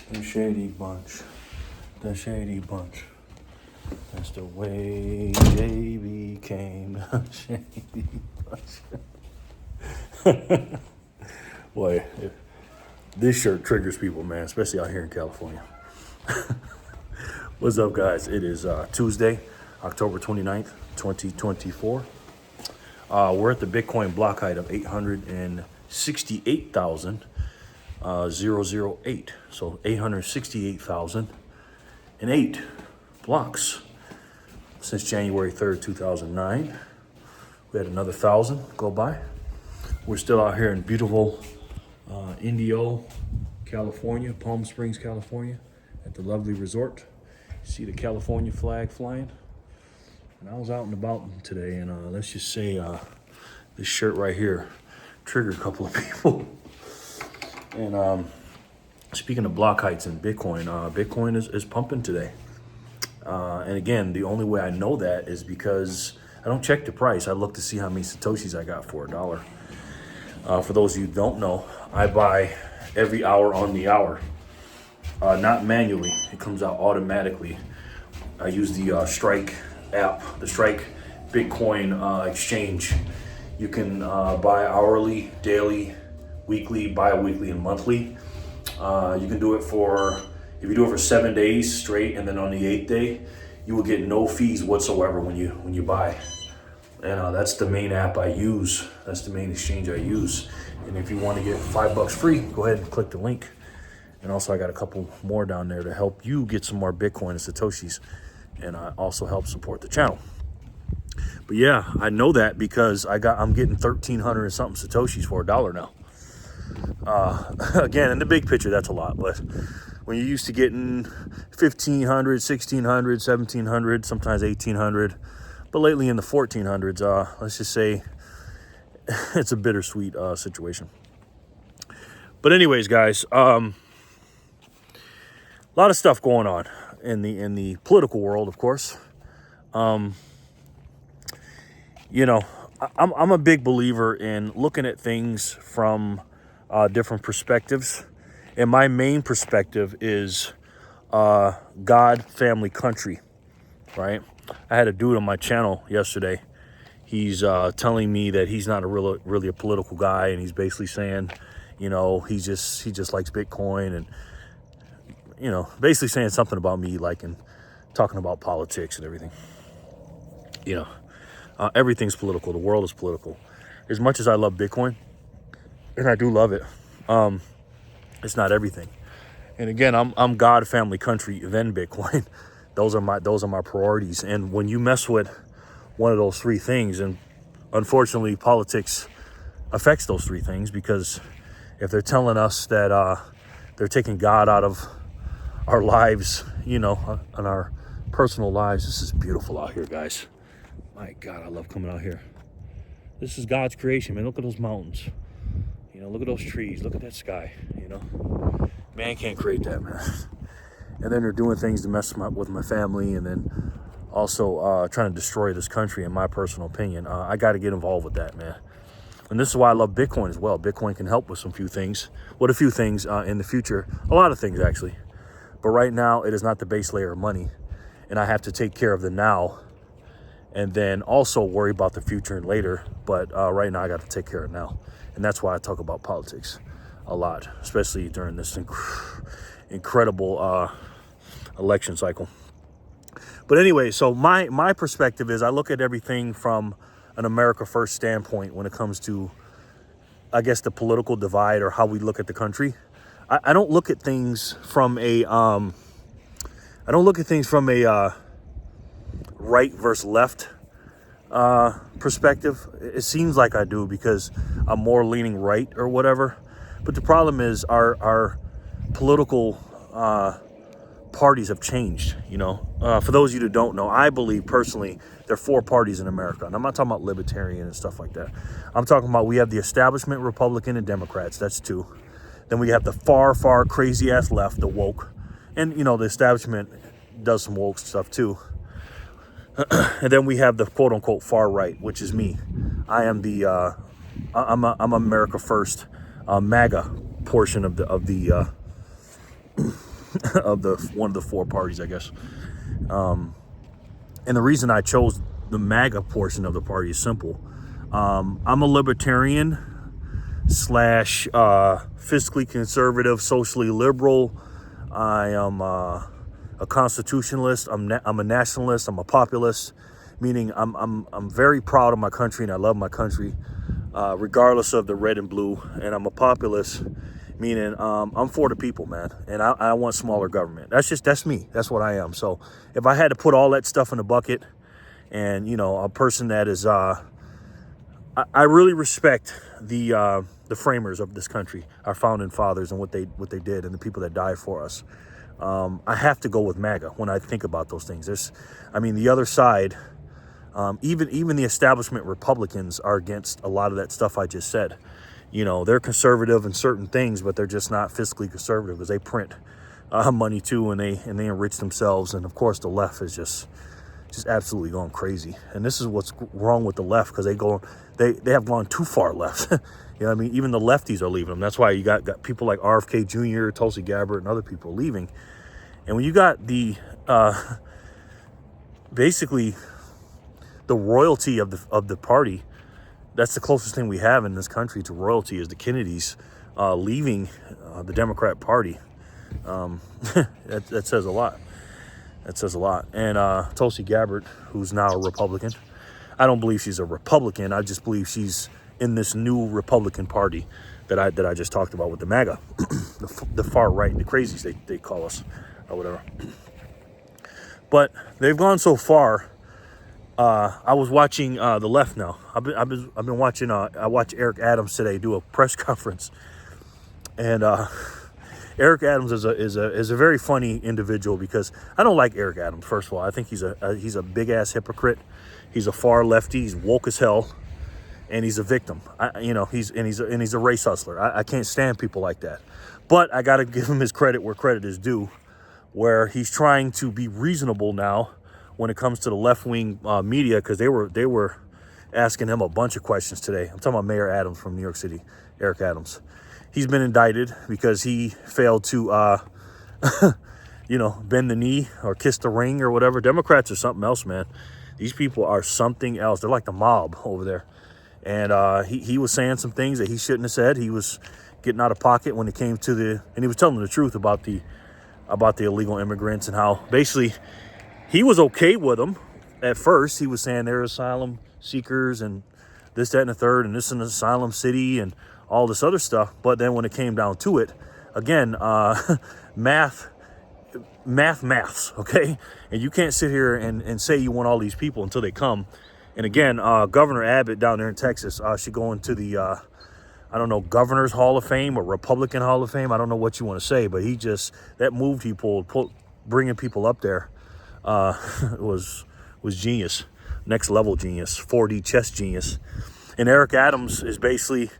The shady bunch. The shady bunch. That's the way they became the shady bunch. Boy, this shirt triggers people, man, especially out here in California. What's up, guys? It is Tuesday, October 29th, 2024. We're at the Bitcoin block height of 868,008. So 868,008 blocks since January 3rd, 2009. We had another 1,000 go by. We're still out here in beautiful Indio, California, Palm Springs, California, at the lovely resort. See the California flag flying. And I was out and about today, and let's just say this shirt right here triggered a couple of people. And speaking of block heights in Bitcoin, Bitcoin is pumping today. And again, the only way I know that is because I don't check the price. I look to see how many Satoshis I got for $1. For those of you who don't know, I buy every hour on the hour, not manually. It comes out automatically. I use the Strike app, the Strike Bitcoin exchange. You can buy hourly, daily, weekly, bi-weekly, and monthly. You can do it if you do it for 7 days straight, and then on the 8th day, you will get no fees whatsoever when you buy. And that's the main app I use. That's the main exchange I use. And if you want to get $5 free, go ahead and click the link. And also, I got a couple more down there to help you get some more Bitcoin and Satoshis, and also help support the channel. But yeah, I know that because I'm getting 1,300 and something Satoshis for $1 now. Again, in the big picture, that's a lot, but when you're used to getting 1,500, 1,600, 1,700, sometimes 1,800, but lately in the 1,400s, let's just say it's a bittersweet situation. But anyways, guys, a lot of stuff going on in the political world, of course. I'm a big believer in looking at things from different perspectives. And my main perspective is God, family, country, right? I had a dude on my channel yesterday. He's telling me that he's not really a political guy, and he's basically saying, he just likes Bitcoin, and basically saying something about me, and talking about politics and everything. Everything's political. The world is political. As much as I love Bitcoin, and I do love it, it's not everything. And again, I'm God, family, country, then Bitcoin. Those are my priorities. And when you mess with one of those three things, and unfortunately politics affects those three things, because if they're telling us that they're taking God out of our lives, and our personal lives. This is beautiful out here, guys. My God, I love coming out here. This is God's creation, man. Look at those mountains. Look at those trees. Look at that sky. Man can't create that, man. And then they're doing things to mess with my family, and then also trying to destroy this country, in my personal opinion. I got to get involved with that, man. And this is why I love Bitcoin as well. Bitcoin can help with a few things in the future. A lot of things, actually. But right now, it is not the base layer of money. And I have to take care of the now, and then also worry about the future and later. But right now, I got to take care of now. And that's why I talk about politics a lot, especially during this incredible election cycle. But anyway, so my perspective is I look at everything from an America First standpoint when it comes to, I guess, the political divide, or how we look at the country. I don't look at things from a right versus left perspective. It seems like I do, because I'm more leaning right or whatever. But the problem is our political parties have changed. For those of you who don't know, I believe personally there are 4 parties in America, and I'm not talking about libertarian and stuff like that. I'm talking about, we have the establishment, Republican, and Democrats. That's 2. Then we have the far crazy ass left, the woke, and the establishment does some woke stuff too. And then we have the quote unquote far right, which is me. I am I'm America First, MAGA portion of the of the one of the four parties, I guess. And the reason I chose the MAGA portion of the party is simple. I'm a libertarian slash fiscally conservative, socially liberal. I am a constitutionalist. I'm a nationalist. I'm a populist, meaning I'm very proud of my country and I love my country, regardless of the red and blue. And I'm a populist, meaning I'm for the people, man. And I want smaller government. That's me. That's what I am. So if I had to put all that stuff in a bucket, and a person that is, I really respect the framers of this country, our founding fathers, and what they did, and the people that died for us. I have to go with MAGA when I think about those things. The other side, even the establishment Republicans are against a lot of that stuff I just said. They're conservative in certain things, but they're just not fiscally conservative because they print money too, and they enrich themselves. And of course, the left is just absolutely going crazy. And this is what's wrong with the left, because they have gone too far left. Even the lefties are leaving them. That's why you got people like RFK Jr., Tulsi Gabbard, and other people leaving. And when you got the basically the royalty of the party, that's the closest thing we have in this country to royalty, is the Kennedys leaving the Democrat Party. That says a lot. That says a lot. And Tulsi Gabbard, who's now a Republican, I don't believe she's a Republican. I just believe she's in this new Republican Party that I just talked about with the MAGA, the far right, the crazies they call us, or whatever. But they've gone so far. I was watching the left now. I've been watching. I watched Eric Adams today do a press conference, and Eric Adams is a very funny individual, because I don't like Eric Adams. First of all, I think he's a big ass hypocrite. He's a far lefty. He's woke as hell, and he's a victim. He's a race hustler. I can't stand people like that. But I got to give him his credit where credit is due, where he's trying to be reasonable now when it comes to the left-wing media, because they were asking him a bunch of questions today. I'm talking about Mayor Adams from New York City, Eric Adams. He's been indicted because he failed to, bend the knee or kiss the ring or whatever. Democrats are something else, man. These people are something else. They're like the mob over there. And he was saying some things that he shouldn't have said. He was getting out of pocket when it came to and he was telling the truth about the illegal immigrants, and how basically he was okay with them at first. He was saying they're asylum seekers and this, that, and the third, and this is an asylum city and all this other stuff. But then when it came down to it, again, maths, okay? And you can't sit here and say you want all these people until they come. And again, Governor Abbott down there in Texas should go into the, Governor's Hall of Fame or Republican Hall of Fame. I don't know what you want to say, but that move he pulled, bringing people up there, was genius, next level genius, 4D chess genius. And Eric Adams is basically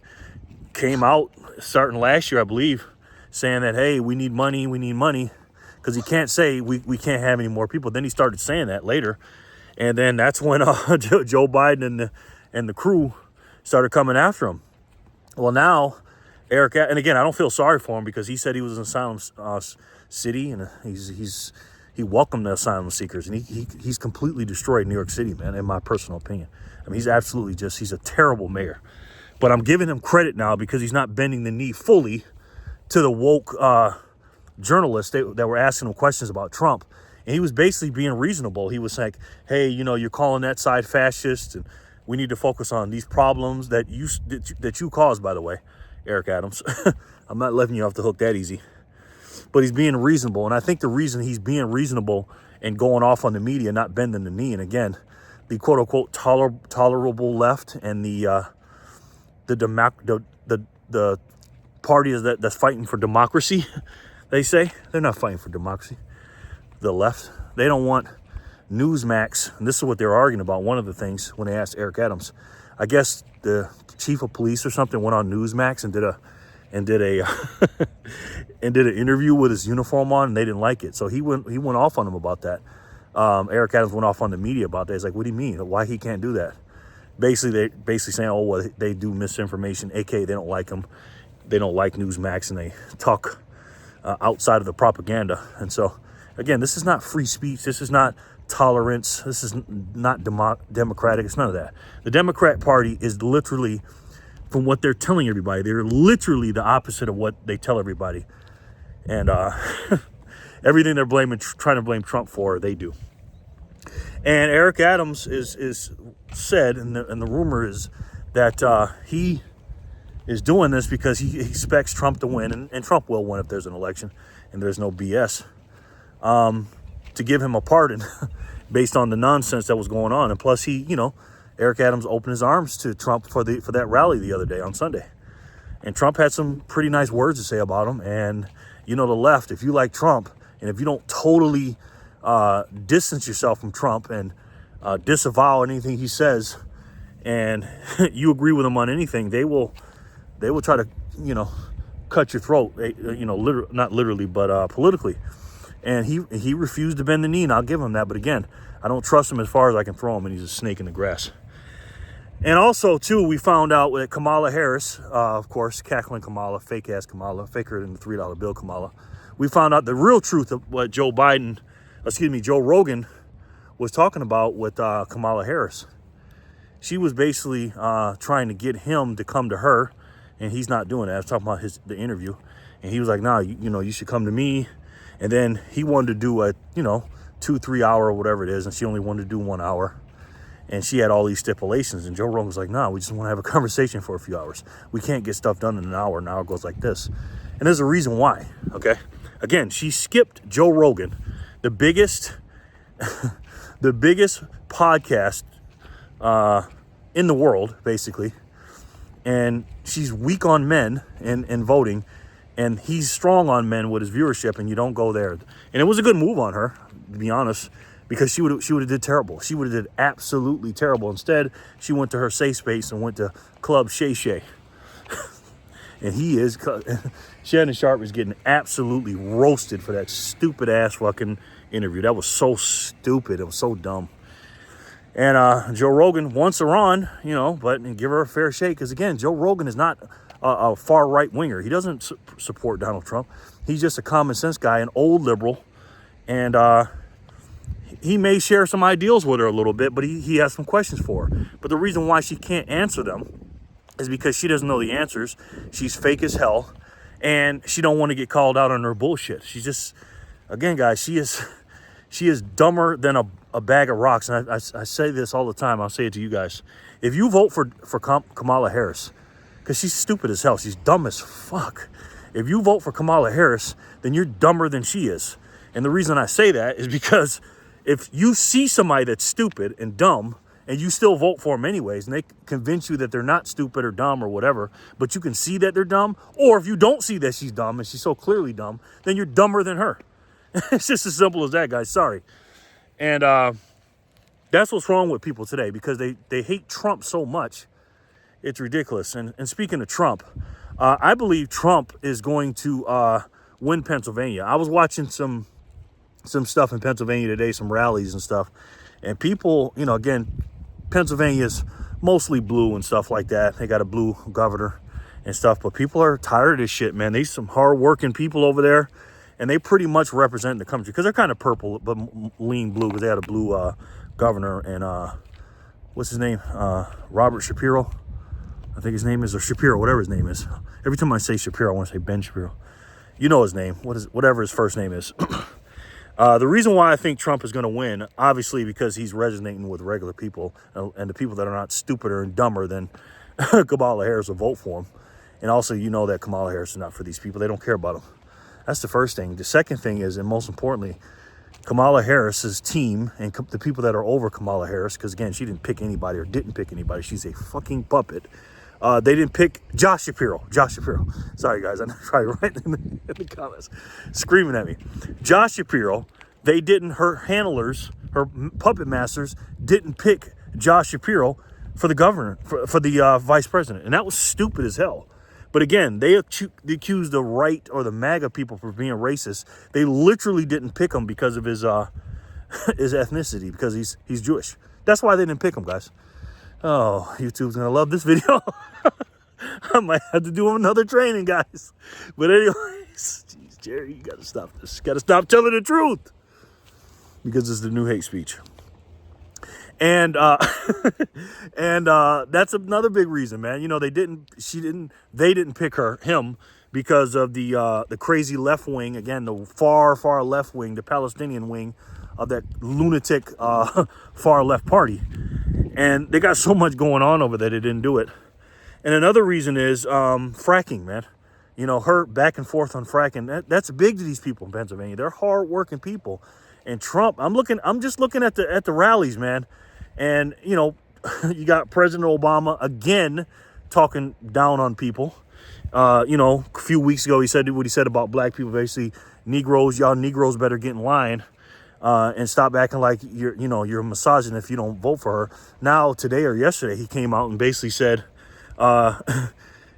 came out starting last year, I believe, saying that, hey, we need money, because he can't say we can't have any more people. Then he started saying that later, and then that's when Joe Biden and the crew started coming after him. Well, now Eric, and again, I don't feel sorry for him, because he said he was in asylum city, and he welcomed the asylum seekers, and he's completely destroyed New York City, man, in my personal opinion. He's absolutely he's a terrible mayor. But I'm giving him credit now, because he's not bending the knee fully to the woke journalists that were asking him questions about Trump. And he was basically being reasonable. He was like, hey, you're calling that side fascist, and we need to focus on these problems that you caused, by the way, Eric Adams. I'm not letting you off the hook that easy. But he's being reasonable. And I think the reason he's being reasonable and going off on the media, not bending the knee, and again, the quote-unquote tolerable left and the party that's fighting for democracy, they say. They're not fighting for democracy. The left, they don't want Newsmax, and this is what they were arguing about. One of the things when they asked Eric Adams, I guess the chief of police or something went on Newsmax and did an interview with his uniform on, and they didn't like it. So he went off on him about that. Eric Adams went off on the media about that. He's like, what do you mean? Why he can't do that? Basically saying, oh, well, they do misinformation, aka they don't like him. They don't like Newsmax, and they talk outside of the propaganda. And so, again, this is not free speech. This is not tolerance. This is not democratic. It's none of that. The Democrat Party is literally, from what they're telling everybody, they're literally the opposite of what they tell everybody. And everything they're trying to blame Trump for, they do. And Eric Adams is said, and the rumor is that he is doing this because he expects Trump to win, and Trump will win if there's an election and there's no BS, to give him a pardon based on the nonsense that was going on. And plus, Eric Adams opened his arms to Trump for that rally the other day on Sunday. And Trump had some pretty nice words to say about him. And, the left, if you like Trump, and if you don't totally distance yourself from Trump and disavow anything he says, and you agree with him on anything, they will try to, cut your throat, not literally, but politically. And he refused to bend the knee, and I'll give him that. But again, I don't trust him as far as I can throw him, and he's a snake in the grass. And also, too, we found out that Kamala Harris, of course, cackling Kamala, fake-ass Kamala, faker than the $3 bill Kamala, we found out the real truth of what Joe Rogan was talking about with Kamala Harris. She was basically trying to get him to come to her, and he's not doing that. I was talking about the interview, and he was like, "Nah, you should come to me." And then he wanted to do a 2-3 hour or whatever it is, and she only wanted to do 1 hour, and she had all these stipulations. And Joe Rogan was like, "Nah, we just want to have a conversation for a few hours. We can't get stuff done in an hour. An hour goes like this." And there's a reason why. Okay, again, she skipped Joe Rogan, the biggest podcast in the world, basically. And she's weak on men and voting, and he's strong on men with his viewership, and you don't go there. And it was a good move on her, to be honest, because she would have did terrible. She would have did absolutely terrible. Instead, she went to her safe space and went to Club Shay Shay. And Shannon Sharp is getting absolutely roasted for that stupid ass fucking interview. That was so stupid. It was so dumb. And Joe Rogan wants her on, but give her a fair shake. Because again, Joe Rogan is not a far right winger. He doesn't support Donald Trump. He's just a common sense guy, an old liberal. And he may share some ideals with her a little bit, but he has some questions for her. But the reason why she can't answer them is because she doesn't know the answers. She's fake as hell, and she don't want to get called out on her bullshit. She's just, again, guys, she is dumber than a bag of rocks. And I say this all the time. I'll say it to you guys. If you vote for Kamala Harris, because she's stupid as hell, she's dumb as fuck. If you vote for Kamala Harris, then you're dumber than she is. And the reason I say that is because if you see somebody that's stupid and dumb, and you still vote for them anyways, and they convince you that they're not stupid or dumb or whatever, but you can see that they're dumb, or if you don't see that she's dumb and she's so clearly dumb, then you're dumber than her. It's just as simple as that, guys. Sorry. And that's what's wrong with people today, because they hate Trump so much. It's ridiculous. And speaking of Trump, I believe Trump is going to win Pennsylvania. I was watching some stuff in Pennsylvania today, some rallies and stuff. And people, again, Pennsylvania is mostly blue and stuff like that. They got a blue governor and stuff. But people are tired of this shit, man. There's some hard-working people over there. And they pretty much represent the country, because they're kind of purple, but lean blue, because they had a blue governor. And what's his name? Robert Shapiro. I think his name is, or Shapiro, whatever his name is. Every time I say Shapiro, I want to say Ben Shapiro. You know his name, whatever his first name is. The reason why I think Trump is going to win, obviously, because he's resonating with regular people, and the people that are not stupider and dumber than Kamala Harris will vote for him. And also, that Kamala Harris is not for these people. They don't care about him. That's the first thing. The second thing is, and most importantly, Kamala Harris's team and the people that are over Kamala Harris, because again, she didn't pick anybody or didn't pick anybody. She's a fucking puppet. They didn't pick Josh Shapiro. Sorry, guys. I'm probably right in the comments screaming at me. Josh Shapiro, her handlers, her puppet masters, didn't pick Josh Shapiro for the governor, for the vice president. And that was stupid as hell. But again, they accused the right or the MAGA people for being racist. They literally didn't pick him because of his ethnicity, because he's Jewish. That's why they didn't pick him, guys. Oh, YouTube's going to love this video. I might have to do another training, guys. But anyways, Jerry, you gotta stop this. You gotta stop telling the truth. Because it's the new hate speech. And that's another big reason, man. You know, they didn't pick him because of the crazy left wing, again, the far left wing, the Palestinian wing of that lunatic far left party. And they got so much going on over there, they didn't do it. And another reason is fracking, man. You know, her back and forth on fracking. That's big to these people in Pennsylvania. They're hard-working people. And Trump, I'm just looking at the rallies, man. And, you know, you got President Obama again talking down on people. You know, a few weeks ago, he said what he said about black people. Basically, y'all Negroes better get in line and stop acting like you're a misogynist if you don't vote for her. Now, today or yesterday, he came out and basically said,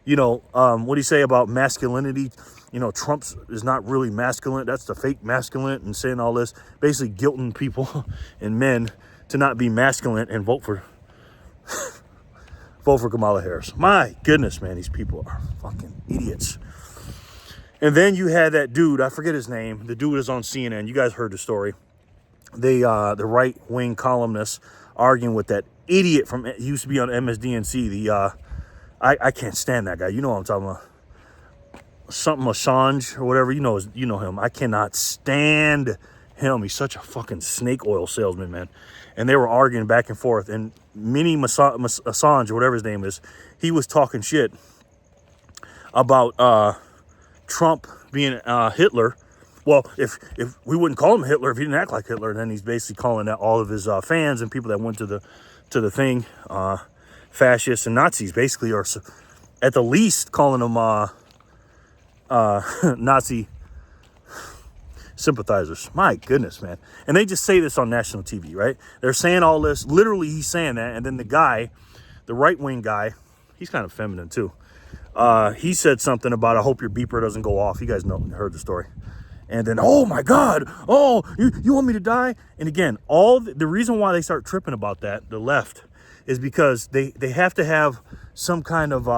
you know, what do you say about masculinity? You know, Trump is not really masculine. That's the fake masculine, and saying all this, basically guilting people and men to not be masculine and vote for Kamala Harris. My goodness, man, these people are fucking idiots. And then you had that dude, I forget his name. The dude is on CNN. You guys heard the story. The right-wing columnist arguing with that idiot from, he used to be on MSDNC. I can't stand that guy. You know what I'm talking about. Something Assange or whatever. You know him. I cannot stand him. He's such a fucking snake oil salesman, man. And they were arguing back and forth. And Assange, or whatever his name is, he was talking shit about Trump being Hitler. Well, if we wouldn't call him Hitler if he didn't act like Hitler, then he's basically calling out all of his fans and people that went to the thing, fascists and Nazis, basically, or at the least calling them Nazi sympathizers. My goodness, man. And they just say this on national TV, right? They're saying all this. Literally, he's saying that. And then the guy, the right-wing guy, he's kind of feminine too. He said something about, I hope your beeper doesn't go off. You guys heard the story. And then, oh my God, oh, you want me to die? And again, the reason why they start tripping about that, the left, is because they have to have some kind of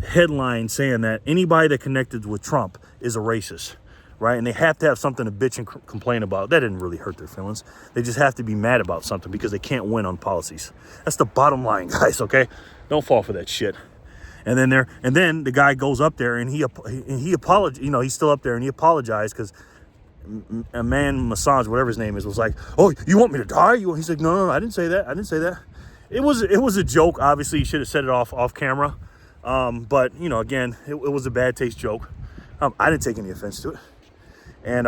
headline saying that anybody that connected with Trump is a racist. Right? And they have to have something to bitch and complain about. That didn't really hurt their feelings. They just have to be mad about something because they can't win on policies. That's the bottom line, guys, okay? Don't fall for that shit. And then the guy goes up there and he apologized. You know, he's still up there and he apologized because a man, Massage, whatever his name is, was like, oh, you want me to die? He's like, no, I didn't say that. It was a joke. Obviously, he should have said it off camera. But, you know, again, it was a bad taste joke. I didn't take any offense to it. And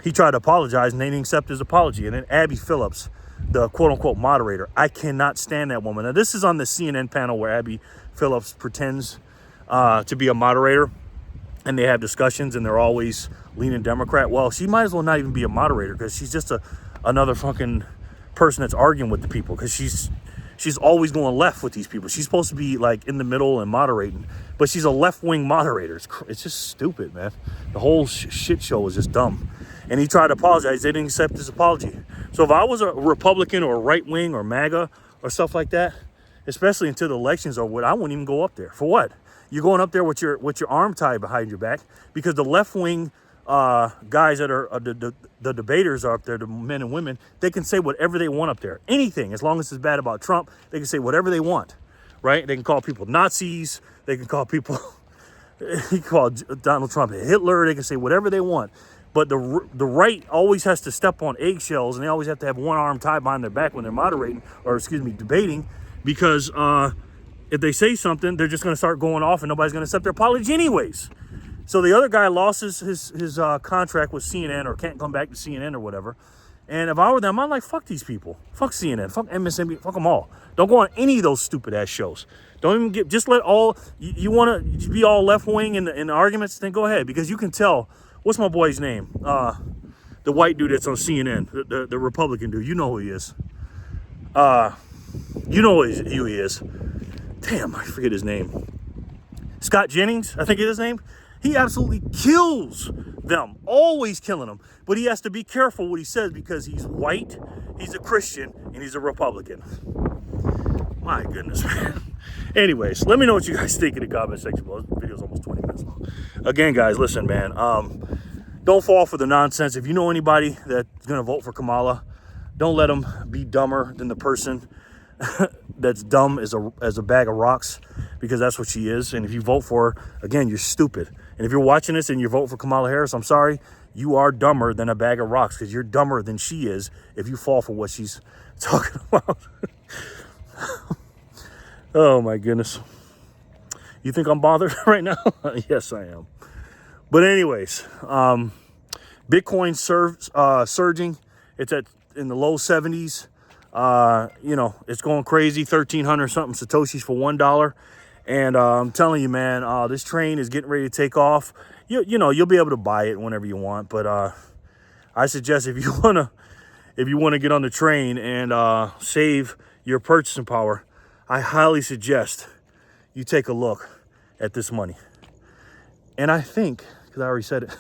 he tried to apologize, and they didn't accept his apology. And then Abby Phillips, the quote-unquote moderator, I cannot stand that woman. Now, this is on the CNN panel where Abby Phillips pretends to be a moderator, and they have discussions, and they're always leaning Democrat. Well, she might as well not even be a moderator because she's just another fucking person that's arguing with the people because she's always going left with these people. She's supposed to be like in the middle and moderating, but she's a left-wing moderator. It's just stupid, man. The whole shit show was just dumb. And he tried to apologize. They didn't accept his apology. So if I was a Republican or a right-wing or MAGA or stuff like that, especially until the elections are what, I wouldn't even go up there. For what? You're going up there with your arm tied behind your back because the left-wing guys that are the debaters are up there, the men and women, they can say whatever they want up there. Anything, as long as it's bad about Trump, they can say whatever they want, right? They can call people Nazis. They can call people, he called Donald Trump a Hitler. They can say whatever they want. But the right always has to step on eggshells, and they always have to have one arm tied behind their back when they're debating, because if they say something, they're just going to start going off, and nobody's going to accept their apology anyways. So the other guy lost his contract with CNN, or can't come back to CNN or whatever. And if I were them, I'm like, fuck these people. Fuck CNN. Fuck MSNBC. Fuck them all. Don't go on any of those stupid ass shows. Don't even just let all, you want to be all left wing in the arguments, then go ahead. Because you can tell, what's my boy's name? The white dude that's on CNN, the Republican dude. You know who he is. You know who he is. Damn, I forget his name. Scott Jennings, I think is his name. He absolutely kills them, always killing them. But he has to be careful what he says because he's white, he's a Christian, and he's a Republican. My goodness, man. Anyways, let me know what you guys think in the comment section below. This video's almost 20 minutes long. Again, guys, listen, man. Don't fall for the nonsense. If you know anybody that's gonna vote for Kamala, don't let them be dumber than the person that's dumb as a bag of rocks, because that's what she is. And if you vote for her, again, you're stupid. And if you're watching this and you vote for Kamala Harris, I'm sorry, you are dumber than a bag of rocks, because you're dumber than she is if you fall for what she's talking about. Oh my goodness. You think I'm bothered right now? Yes, I am. But anyways, Bitcoin surging. It's in the low 70s. You know, it's going crazy. 1,300 something Satoshis for $1. And I'm telling you, man, this train is getting ready to take off. You know, you'll be able to buy it whenever you want. But I suggest if you wanna get on the train and save your purchasing power, I highly suggest you take a look at this money. And I think, because I already said it,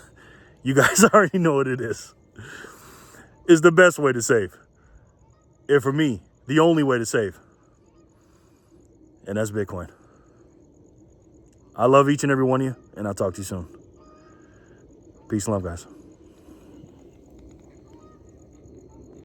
you guys already know what it is the best way to save. And for me, the only way to save. And that's Bitcoin. I love each and every one of you, and I'll talk to you soon. Peace and love, guys.